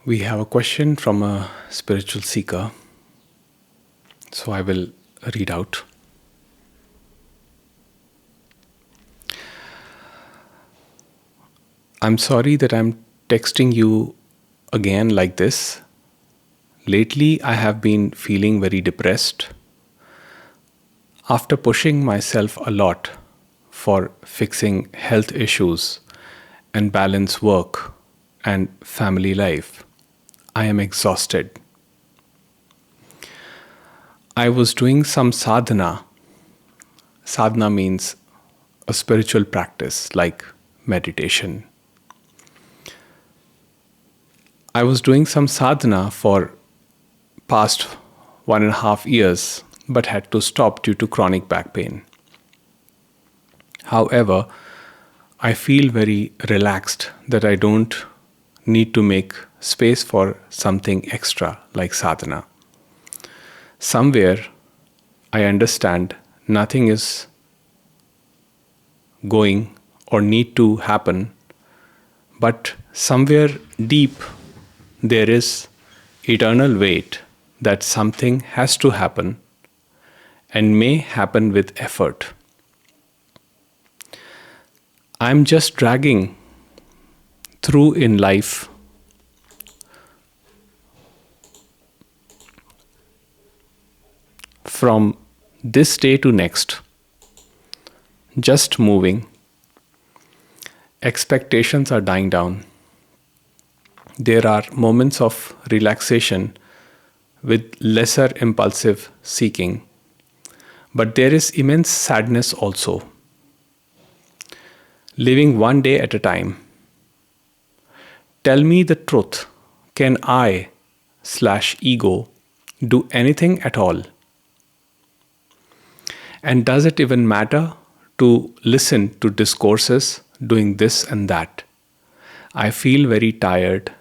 We have a question from a spiritual seeker, so I will read out. I'm sorry that I'm texting you again like this. Lately, I have been feeling very depressed. After pushing myself a lot for fixing health issues and balance work and family life, I am exhausted. I was doing some sadhana. Sadhana means a spiritual practice like meditation. I was doing some sadhana for past 1.5 years, but had to stop due to chronic back pain. However, I feel very relaxed that I don't need to make space for something extra like sadhana. Somewhere I understand nothing is going or need to happen, but somewhere deep there is eternal weight that something has to happen and may happen with effort. I'm just dragging through in life from this day to next, just moving. Expectations are dying down. There are moments of relaxation with lesser impulsive seeking, but there is immense sadness also. Living one day at a time. Tell me the truth. Can I/ego do anything at all? And does it even matter to listen to discourses doing this and that? I feel very tired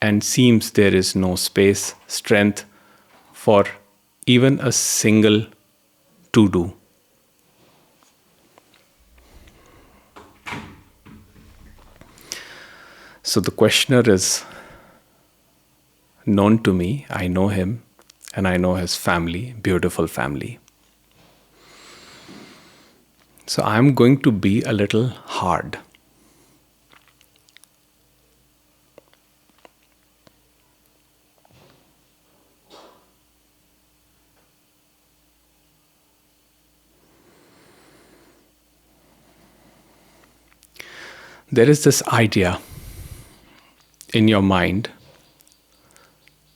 and seems there is no space, strength for even a single to-do. So the questioner is known to me. I know him and I know his family, beautiful family. So I'm going to be a little hard. There is this idea in your mind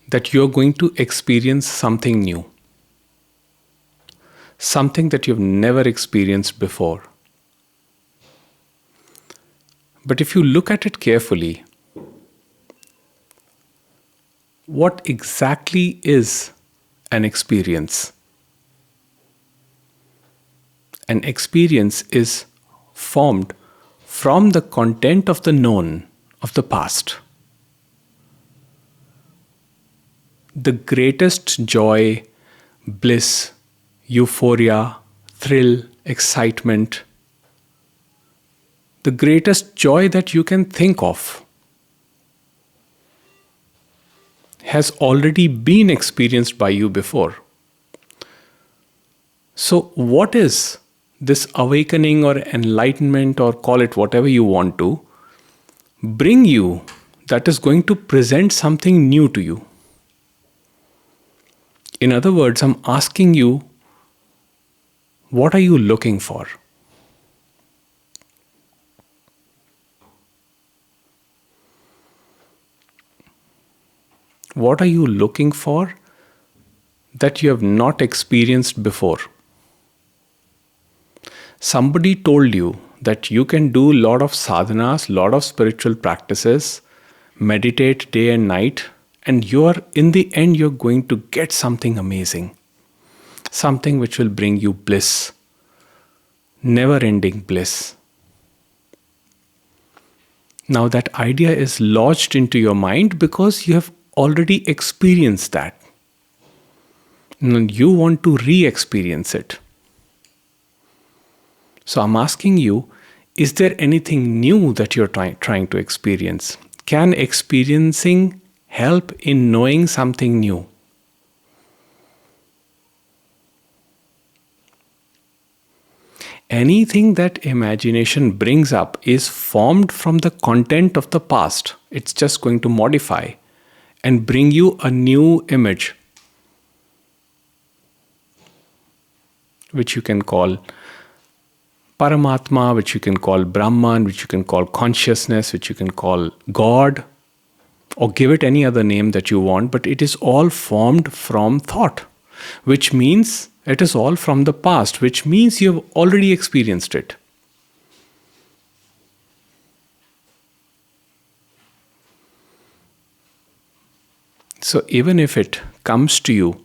that you're going to experience something new, something that you've never experienced before. But if you look at it carefully, what exactly is an experience? An experience is formed from the content of the known of the past. The greatest joy, bliss, euphoria, thrill, excitement, the greatest joy that you can think of has already been experienced by you before. So, what is this awakening or enlightenment, or call it whatever you want to, bring you that is going to present something new to you? In other words, I'm asking you, what are you looking for? What are you looking for that you have not experienced before? Somebody told you that you can do a lot of sadhanas, lot of spiritual practices, meditate day and night, and in the end, you're going to get something amazing. Something which will bring you bliss, never-ending bliss. Now that idea is lodged into your mind because you have already experienced that. And you want to re-experience it. So I'm asking you, is there anything new that you're trying to experience? Can experiencing help in knowing something new? Anything that imagination brings up is formed from the content of the past. It's just going to modify and bring you a new image, which you can call Paramatma, which you can call Brahman, which you can call consciousness, which you can call God, or give it any other name that you want, but it is all formed from thought, which means it is all from the past, which means you have already experienced it. So even if it comes to you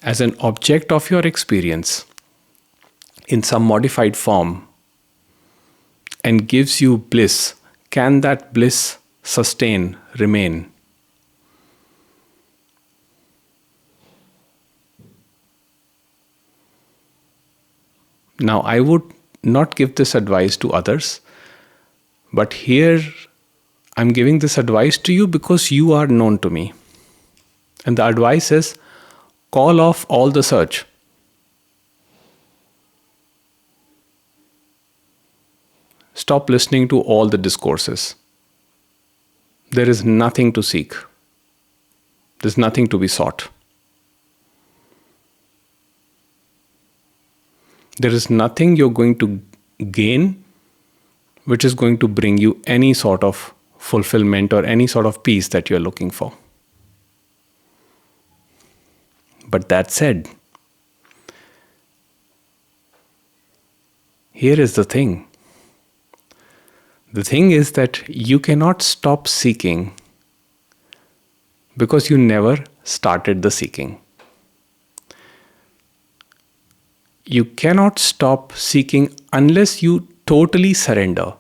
as an object of your experience in some modified form and gives you bliss, can that bliss sustain, remain? Now, I would not give this advice to others, but here I'm giving this advice to you because you are known to me. And the advice is, call off all the search. Stop listening to all the discourses. There is nothing to seek. There's nothing to be sought. There is nothing you're going to gain which is going to bring you any sort of fulfillment or any sort of peace that you're looking for. But that said, here is the thing. The thing is that you cannot stop seeking because you never started the seeking. You cannot stop seeking unless you totally surrender.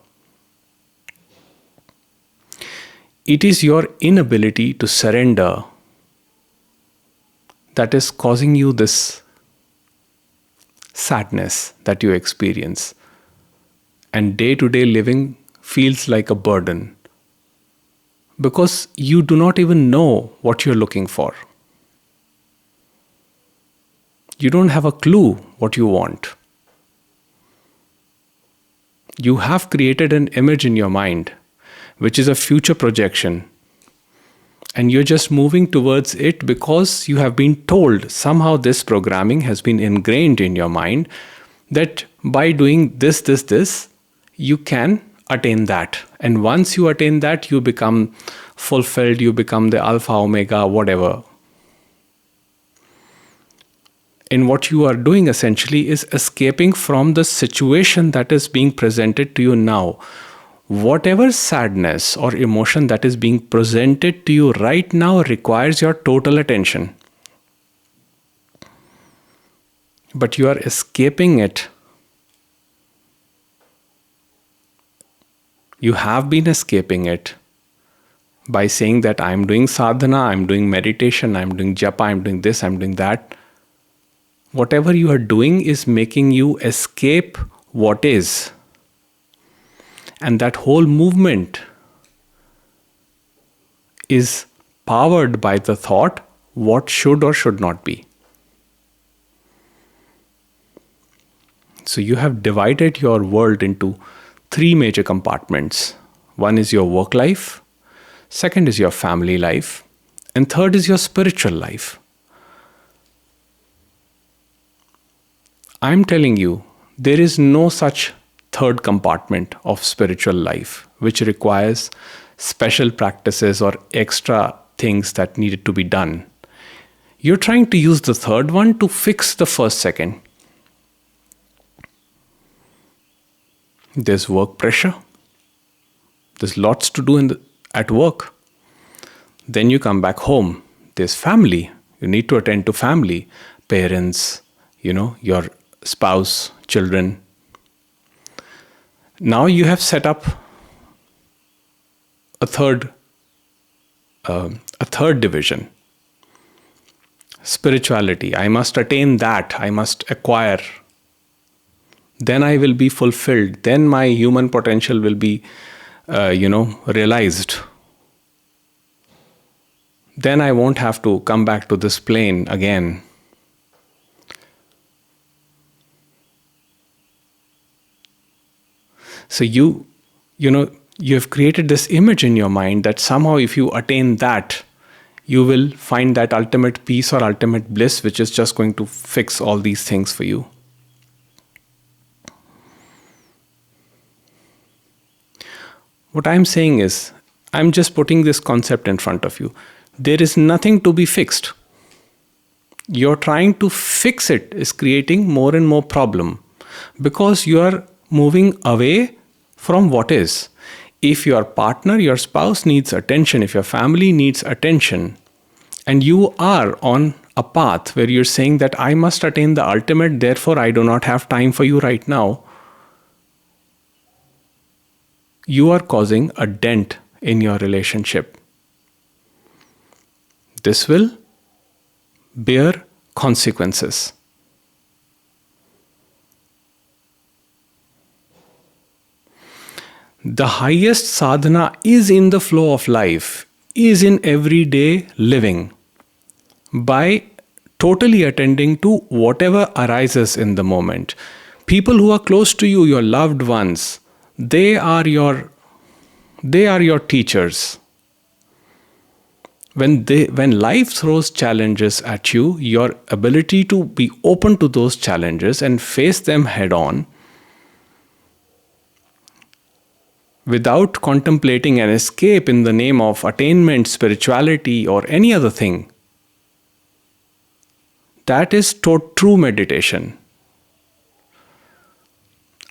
It is your inability to surrender that is causing you this sadness that you experience. And day-to-day living feels like a burden because you do not even know what you're looking for. You don't have a clue what you want. You have created an image in your mind, which is a future projection. And you're just moving towards it because you have been told, somehow this programming has been ingrained in your mind, that by doing this, you can attain that. And once you attain that, you become fulfilled, you become the alpha, omega, whatever. And what you are doing essentially is escaping from the situation that is being presented to you now. Whatever sadness or emotion that is being presented to you right now requires your total attention. But you are escaping it. You have been escaping it by saying that I'm doing sadhana, I'm doing meditation, I'm doing japa, I'm doing this, I'm doing that. Whatever you are doing is making you escape what is. And that whole movement is powered by the thought, what should or should not be. So you have divided your world into 3 major compartments. One is your work life, second is your family life, and third is your spiritual life. I'm telling you, there is no such third compartment of spiritual life, which requires special practices or extra things that needed to be done. You're trying to use the third one to fix the first second. There's work pressure. There's lots to do at work. Then you come back home. There's family. You need to attend to family, parents, your spouse, children. Now you have set up a third division. Spirituality. I must attain that. I must acquire. Then I will be fulfilled. Then my human potential will be realized, then I won't have to come back to this plane again. So you have created this image in your mind that somehow if you attain that, you will find that ultimate peace or ultimate bliss, which is just going to fix all these things for you. What I'm saying is, I'm just putting this concept in front of you. There is nothing to be fixed. You're trying to fix it is creating more and more problem because you are moving away from what is. If your partner, your spouse needs attention, if your family needs attention, and you are on a path where you're saying that I must attain the ultimate, therefore I do not have time for you right now, you are causing a dent in your relationship. This will bear consequences. The highest sadhana is in the flow of life, is in everyday living, by totally attending to whatever arises in the moment. People who are close to you, your loved ones, they are your teachers. When life throws challenges at you, your ability to be open to those challenges and face them head on without contemplating an escape in the name of attainment, spirituality, or any other thing, that is true meditation.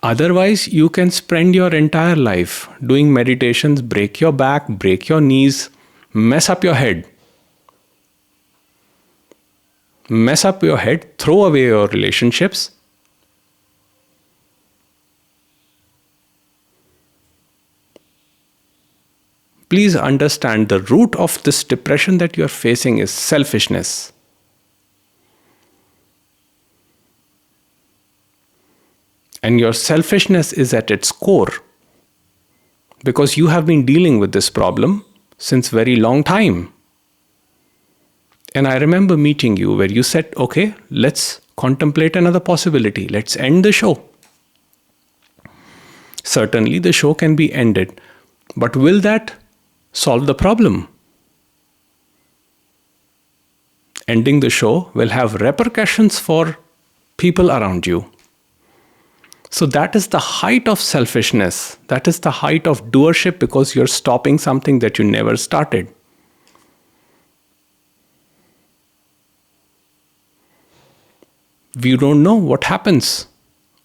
Otherwise, you can spend your entire life doing meditations, break your back, break your knees, mess up your head. Throw away your relationships. Please understand the root of this depression that you are facing is selfishness. And your selfishness is at its core because you have been dealing with this problem since very long time. And I remember meeting you where you said, okay, let's contemplate another possibility. Let's end the show. Certainly the show can be ended, but will that solve the problem? Ending the show will have repercussions for people around you. So that is the height of selfishness. That is the height of doership because you're stopping something that you never started. We don't know what happens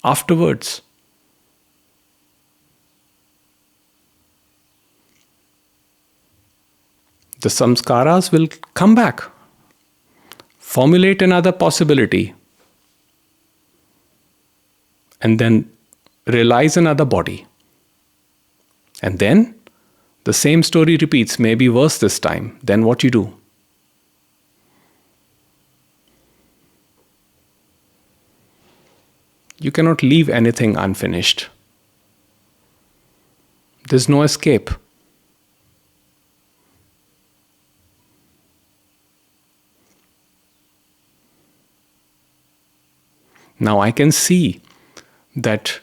afterwards. The samskaras will come back, formulate another possibility, and then realize another body. And then the same story repeats, maybe worse this time. Then what you do? You cannot leave anything unfinished. There's no escape. Now I can see that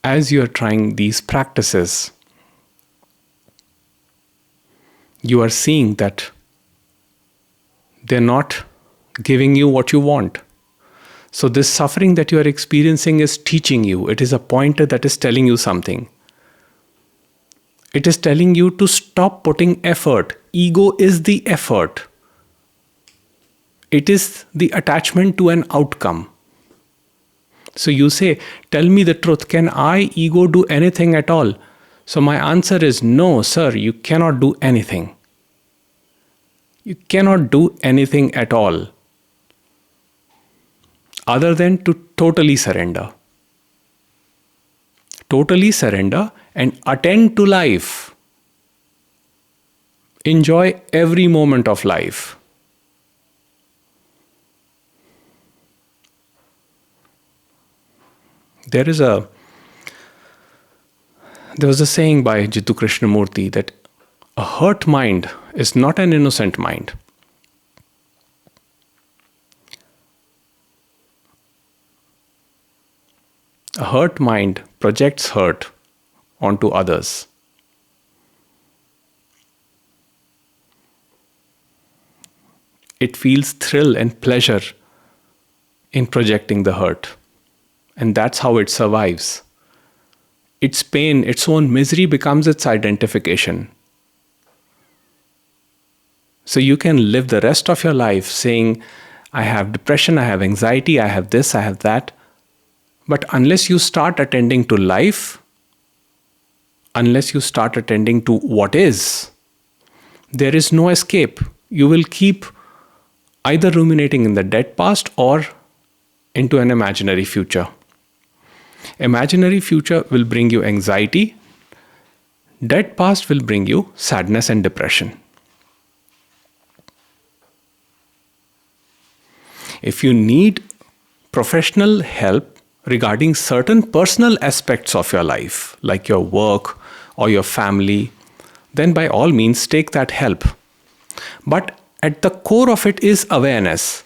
as you are trying these practices, you are seeing that they're not giving you what you want. So this suffering that you are experiencing is teaching you. It is a pointer that is telling you something. It is telling you to stop putting effort. Ego is the effort. It is the attachment to an outcome. So you say, tell me the truth. Can I, ego, do anything at all? So my answer is no, sir, you cannot do anything. You cannot do anything at all other than to totally surrender. Totally surrender and attend to life. Enjoy every moment of life. There is a There was a saying by Jiddu Krishnamurti that a hurt mind is not an innocent mind. A hurt mind projects hurt onto others. It feels thrill and pleasure in projecting the hurt. And that's how it survives. Its pain, its own misery becomes its identification. So you can live the rest of your life saying, I have depression, I have anxiety, I have this, I have that. But unless you start attending to life, unless you start attending to what is, there is no escape. You will keep either ruminating in the dead past or into an imaginary future. Imaginary future will bring you anxiety. Dead past will bring you sadness and depression. If you need professional help regarding certain personal aspects of your life, like your work or your family, then by all means take that help. But at the core of it is awareness.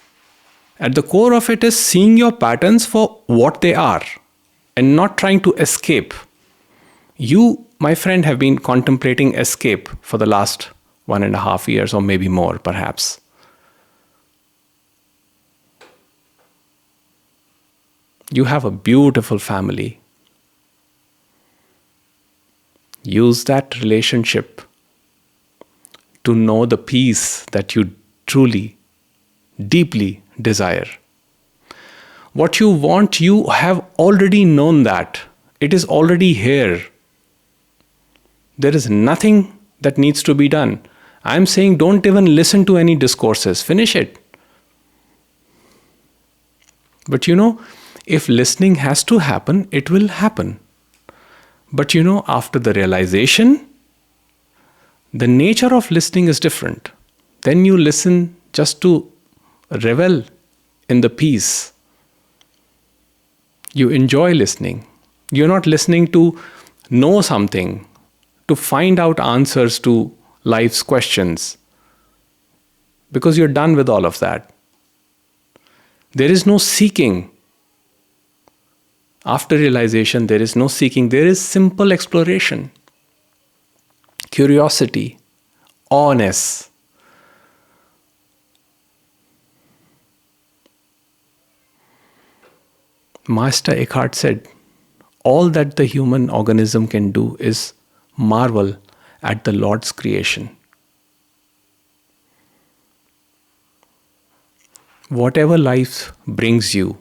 At the core of it is seeing your patterns for what they are and not trying to escape. You, my friend, have been contemplating escape for the last 1.5 years or maybe more, perhaps. You have a beautiful family. Use that relationship to know the peace that you truly, deeply desire. What you want, you have already known that. It is already here. There is nothing that needs to be done. I'm saying don't even listen to any discourses. Finish it. But if listening has to happen, it will happen. But after the realization, the nature of listening is different. Then you listen just to revel in the peace. You enjoy listening. You're not listening to know something, to find out answers to life's questions, because you're done with all of that. There is no seeking. After realization, there is no seeking. There is simple exploration, curiosity, awareness. Master Eckhart said, all that the human organism can do is marvel at the Lord's creation. Whatever life brings you,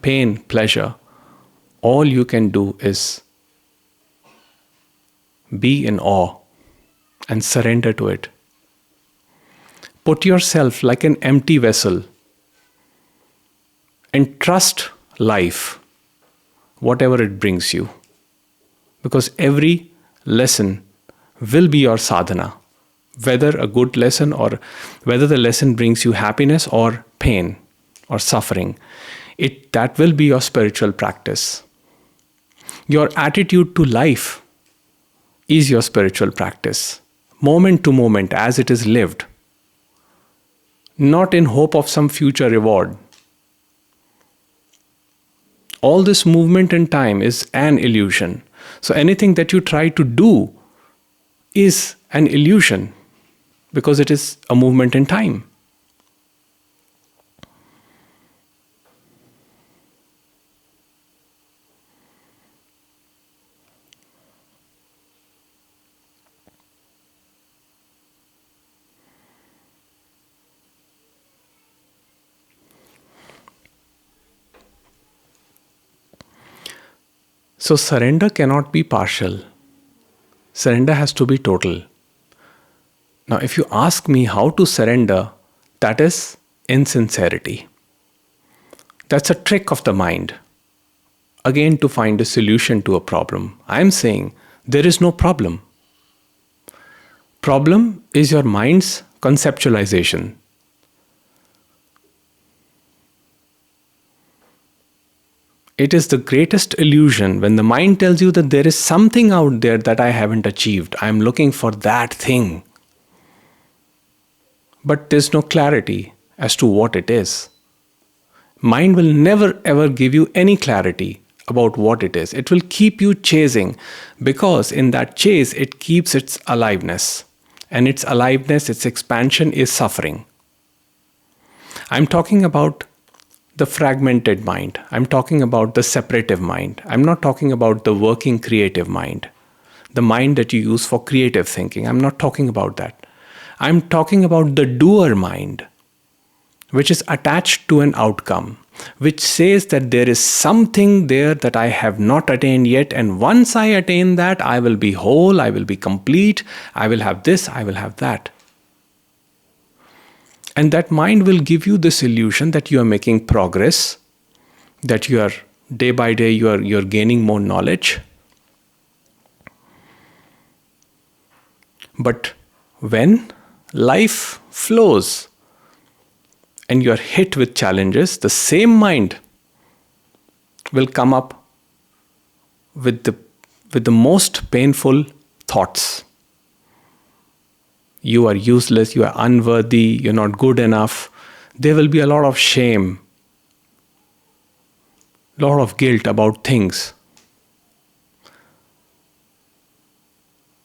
pain, pleasure, all you can do is be in awe and surrender to it. Put yourself like an empty vessel and trust life, whatever it brings you. Because every lesson will be your sadhana, whether a good lesson or whether the lesson brings you happiness or pain or suffering. That will be your spiritual practice. Your attitude to life is your spiritual practice, moment to moment as it is lived, not in hope of some future reward. All this movement in time is an illusion. So anything that you try to do is an illusion because it is a movement in time. So surrender cannot be partial. Surrender has to be total. Now, if you ask me how to surrender, that is insincerity. That's a trick of the mind. Again, to find a solution to a problem. I'm saying there is no problem. Problem is your mind's conceptualization. It is the greatest illusion when the mind tells you that there is something out there that I haven't achieved. I'm looking for that thing. But there's no clarity as to what it is. Mind will never ever give you any clarity about what it is. It will keep you chasing because in that chase it keeps its aliveness. And its aliveness, its expansion is suffering. I'm talking about the fragmented mind. I'm talking about the separative mind. I'm not talking about the working creative mind, the mind that you use for creative thinking. I'm not talking about that. I'm talking about the doer mind, which is attached to an outcome, which says that there is something there that I have not attained yet, and once I attain that, I will be whole, I will be complete, I will have this, I will have that. And that mind will give you this illusion that you are making progress, that you are day by day you're gaining more knowledge. But when life flows and you are hit with challenges, the same mind will come up with the most painful thoughts. You are useless, you are unworthy, you're not good enough. There will be a lot of shame, a lot of guilt about things.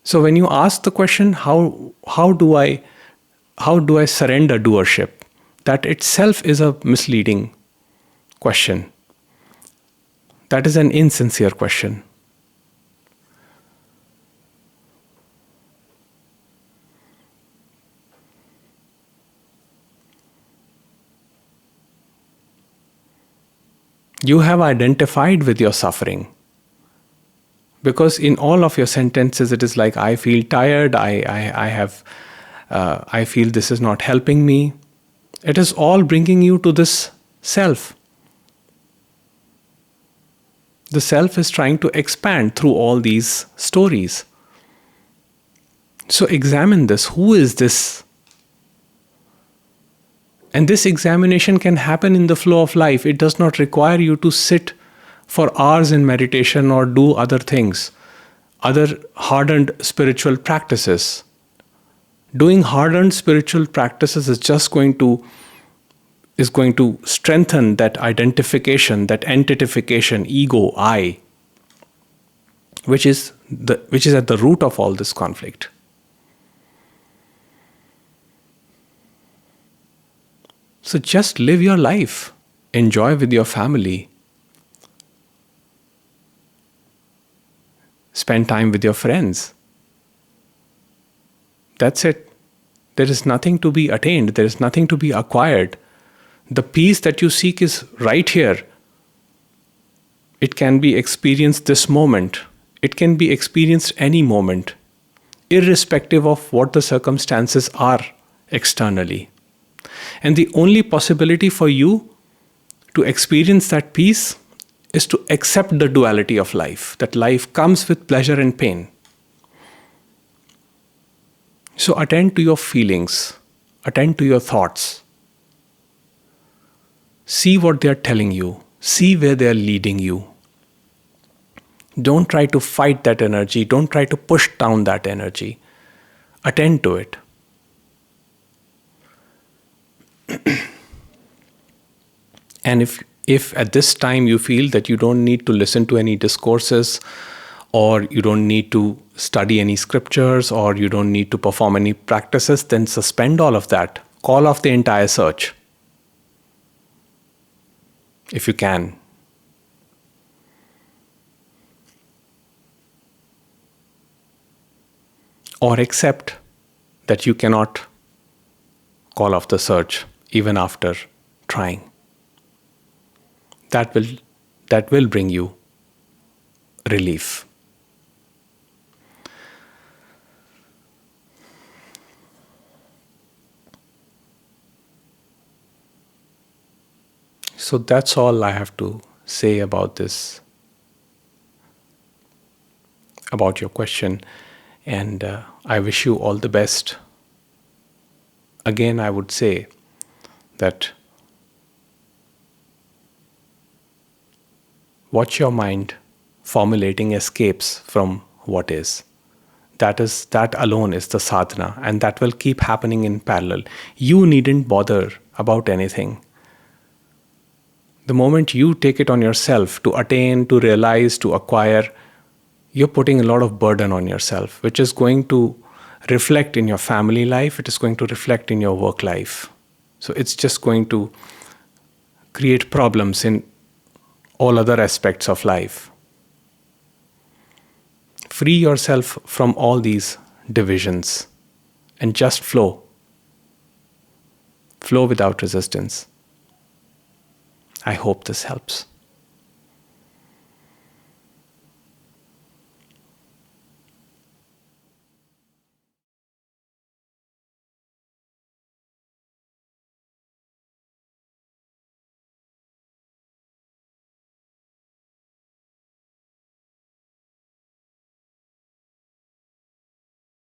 So when you ask the question, how do I surrender doership? That itself is a misleading question. That is an insincere question. You have identified with your suffering. Because in all of your sentences, it is like, I feel tired, I feel this is not helping me. It is all bringing you to this self. The self is trying to expand through all these stories. So examine this. Who is this? And this examination can happen in the flow of life. It does not require you to sit for hours in meditation or do other things, other hardened spiritual practices. Doing hardened spiritual practices is just going to strengthen that identification, that entitification, ego, I, which is at the root of all this conflict. So just live your life, enjoy with your family, spend time with your friends. That's it. There is nothing to be attained, there is nothing to be acquired. The peace that you seek is right here. It can be experienced this moment. It can be experienced any moment, irrespective of what the circumstances are externally. And the only possibility for you to experience that peace is to accept the duality of life, that life comes with pleasure and pain. So attend to your feelings, attend to your thoughts. See what they are telling you, see where they are leading you. Don't try to fight that energy, don't try to push down that energy. Attend to it. And if at this time you feel that you don't need to listen to any discourses, or you don't need to study any scriptures, or you don't need to perform any practices, then suspend all of that. Call off the entire search, if you can. Or accept that you cannot call off the search even after trying. That will bring you relief. So that's all I have to say about this, about your question. And I wish you all the best. Again, I would say that watch your mind formulating escapes from what is. That alone is the sadhana, and that will keep happening in parallel. You needn't bother about anything. The moment you take it on yourself to attain, to realize, to acquire, you're putting a lot of burden on yourself, which is going to reflect in your family life, it is going to reflect in your work life. So it's just going to create problems in all other aspects of life. Free yourself from all these divisions and just flow. Flow without resistance. I hope this helps.